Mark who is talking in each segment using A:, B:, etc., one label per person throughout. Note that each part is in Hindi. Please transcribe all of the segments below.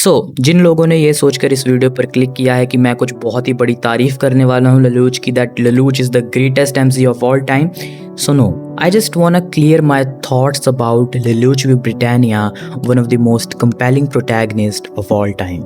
A: जिन लोगों ने ये सोचकर इस वीडियो पर क्लिक किया है कि मैं कुछ बहुत ही बड़ी तारीफ करने वाला हूँ ललूच की, that Lelouch is the greatest MC of all time, so no, I just want to clear my thoughts about Lelouch with Britannia, one of the most compelling protagonist of all time.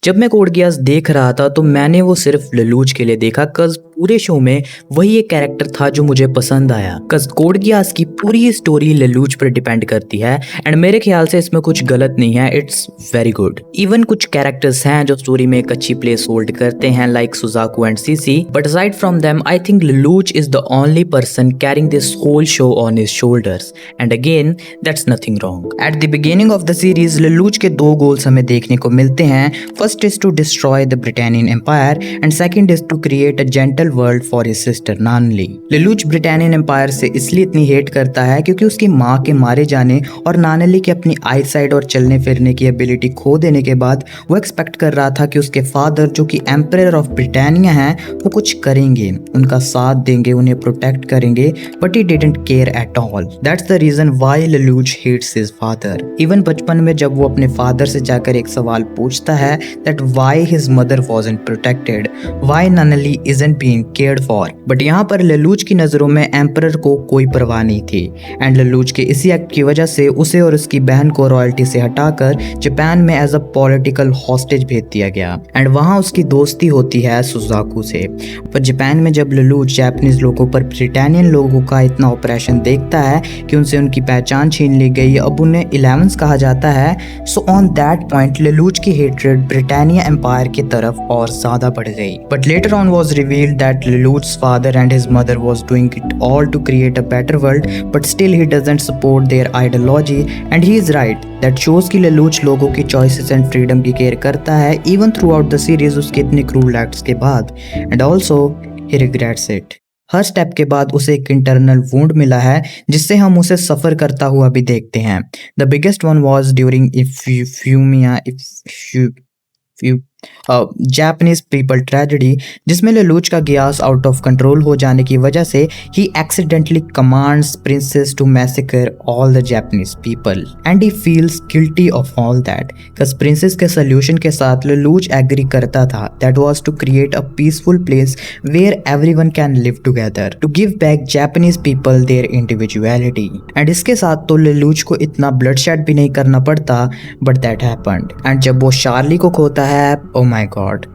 A: जब मैं कोड गियास देख रहा था तो मैंने वो सिर्फ ललूच के लिए देखा, कज पूरे शो में वही एक कैरेक्टर था जो मुझे पसंद आया। कज कोड गियास की पूरी स्टोरी ललूच पर डिपेंड करती है एंड मेरे ख्याल से इसमें कुछ गलत नहीं है, इट्स वेरी गुड। इवन कुछ कैरेक्टर्स हैं जो स्टोरी में एक अच्छी प्लेस होल्ड करते हैं, like Suzaku and CC, but aside from them I think Lelouch is the only person carrying this whole show on his shoulders and again that's nothing wrong. At the beginning of the series Lelouch के दो गोल्स हमें देखने को मिलते हैं। First is to destroy the Britannian Empire and second is to create a gentle world for his sister Nanali। Lelouch Britannian empire से इसलिए इतनी हेट करता है क्योंकि उसकी माँ के मारे जाने और नानली के अपनी आईसाइट और चलने फिरने की एबिलिटी खो देने के बाद वो एक्सपेक्ट कर रहा था कि उसके फादर जो कि एम्परर ऑफ ब्रिटानिया हैं वो कुछ करेंगे, उनका साथ देंगे, उन्हें प्रोटेक्ट करेंगे, but he didn't care at all. That's the reason why Lelouch hates his father. Even बचपन में जब वो अपने फादर से जाकर एक सवाल पूछता है that why his mother wasn't protected, why Nanali isn't being cared for, but यहाँ पर ललूच की नज़रों में एम्परर को कोई परवाह नहीं थी एंड ललूच के इसी एक्ट की वजह से उसे और उसकी बहन को रॉयल्टी से हटाकर जापान में एज अ पॉलिटिकल हॉस्टेज भेज दिया गया एंड वहाँ उसकी दोस्ती होती है सुजाकू से। पर जापान में जब ललूच जापानीज लोगों पर ब्रिटानियन लोगों का इतना ऑपरेशन देखता है कि उनसे उनकी पहचान छीन ली गई, अब उन्हें 11th कहा जाता है, सो ऑन दैट पॉइंट ललूच की हेट्रेड ब्रिटानिया एम्पायर की तरफ और ज्यादा बढ़ गई। But later on was revealed that ललूच's father and his mother was doing it all to create a better world, but still he doesn't support their ideology and he is right। that shows कि ललूच लोगों की choices and freedom की केयर करता है even throughout the series उसके इतने cruel acts के बाद, and also he regrets it। Her step के बाद उसे एक इंटरनल वुंड मिला है जिससे हम उसे सफ़र करता हुआ भी देखते हैं। The biggest one was during Japanese people tragedy, जिसमें ललूच का गियास आउट ऑफ कंट्रोल हो जाने की वजह से ही accidentally commands princess to massacre all the Japanese people and he feels guilty of all that. Because princess के सोल्यूशन के साथ ललूच एग्री करता था, that was to create a peaceful place where everyone can live together, to give back Japanese people their individuality. And इसके साथ तो ललूच को इतना ब्लडशेड भी नहीं करना पड़ता, बट दैट हैपेंड। एंड जब वो शार्ली को खोता है, oh my god,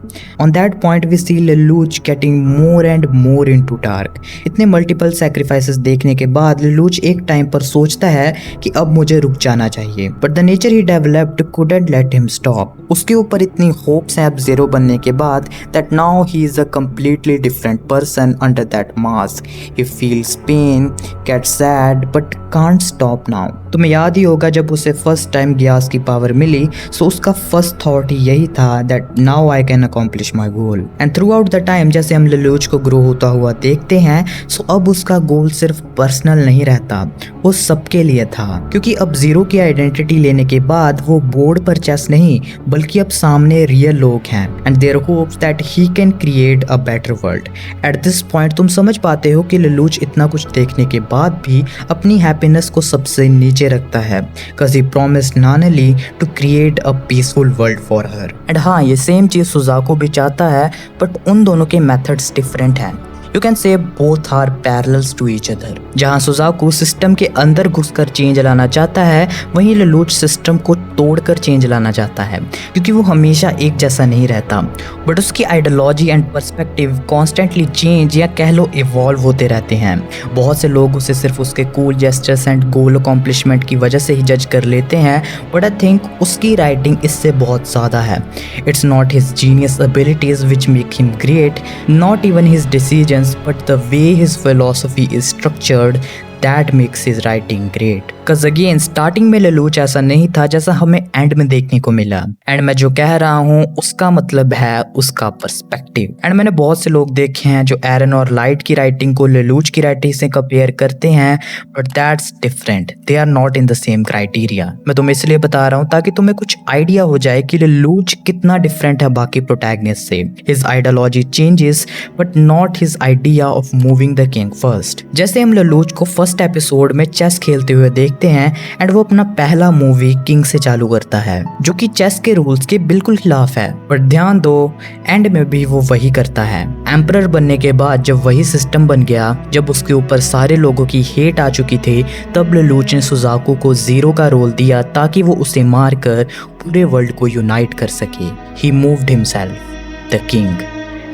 A: on that point we see ललूच getting more and more into dark। इतने मल्टीपल सैक्रिफाइसेस देखने के बाद ललूच एक टाइम पर सोचता है कि अब मुझे रुक जाना चाहिए, but the nature he developed couldn't let him stop। उसके ऊपर इतनी होप्स हैं अब ज़ीरो बनने के बाद that now he is a completely different person under that mask। he feels pain, gets sad but can't stop now। तुम्हें याद ही होगा जब उसे फर्स्ट टाइम गियास की पावर मिली, सो उसका फर्स्ट थॉट ही यही था that now I can accomplish my goal। and throughout the time जैसे हम ललूच को ग्रो होता हुआ देखते हैं, सो अब उसका गोल सिर्फ पर्सनल नहीं रहता, वो सबके लिए था, क्योंकि अब ज़ीरो की आइडेंटिटी लेने के बाद वो बोर्ड पर चेस नहीं बल्कि अब सामने रियल लोग हैं and their hopes that he can create a better world. At this point तुम समझ पाते हो कि ललूच इतना कुछ देखने के बाद भी अपनी हैप्पीनेस को सबसे नीचे रखता है, because he promised Nunnally to create a peaceful world for her. And हाँ, ये सेम चीज़ सुजाकू भी चाहता है, बट उन दोनों के मेथड्स डिफरेंट हैं। You can say both are parallels to each other. जहाँ सुजाकू सिस्टम के अंदर घुसकर चेंज लाना चाहता है, वहीं ललूच सिस्टम को तोड़कर चेंज लाना चाहता है, क्योंकि वो हमेशा एक जैसा नहीं रहता, बट उसकी ideology and perspective constantly change या कह लो इवॉल्व होते रहते हैं। बहुत से लोग उसे सिर्फ उसके cool gestures and goal accomplishment की वजह से ही जज कर लेते हैं, बट आई थिंक उसकी राइटिंग इससे बहुत ज़्यादा है। It's not his genius abilities which make him great, not even his decision, but the way his philosophy is structured that makes his writing great। Cause again starting में ललूच ऐसा नहीं था जैसा हमें एंड में देखने को मिला, एंड मैं जो कह रहा हूँ उसका मतलब है उसका पर्सपेक्टिव। एंड मैंने बहुत से लोग देखे हैं जो एरन और लाइट की राइटिंग को ललूच की राइटिंग से कंपेयर करते हैं, but that's different, they are not in the same criteria. मैं तुम्हें इसलिए बता रहा हूँ ताकि तुम्हें कुछ आइडिया हो जाए कि ललूच कितना डिफरेंट है बाकी प्रोटैगनिस्ट से। His ideology changes but not his idea of moving the king first. जैसे हम ललूच को फर्स्ट एपिसोड में चेस खेलते हुए देख जीतते हैं एंड वो अपना पहला मूवी किंग से चालू करता है, जो कि चेस के रूल्स के बिल्कुल खिलाफ है। पर ध्यान दो, एंड में भी वो वही करता है। एम्परर बनने के बाद जब वही सिस्टम बन गया, जब उसके ऊपर सारे लोगों की हेट आ चुकी थी, तब लेलूच ने सुजाकू को जीरो का रोल दिया ताकि वो उसे मारकर पूरे वर्ल्ड को यूनाइट कर सके। He moved himself the king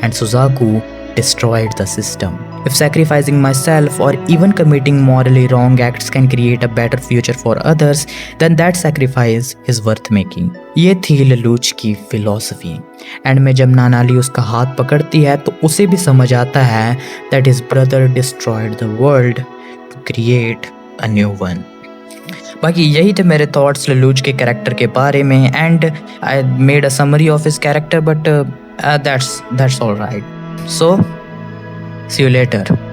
A: and Suzaku destroyed the system. If sacrificing myself or even committing morally wrong acts can create a better future for others, then that sacrifice is worth making. ये थी लेलूच की फिलॉसफी। एंड में जब नानाली उसका हाथ पकड़ती है तो उसे भी समझ आता है that his brother destroyed the world to create a new one. बाकी यही थे मेरे थॉट्स लेलूच के कैरेक्टर के बारे में, and I made a summary of his character, but that's all right. So, see you later.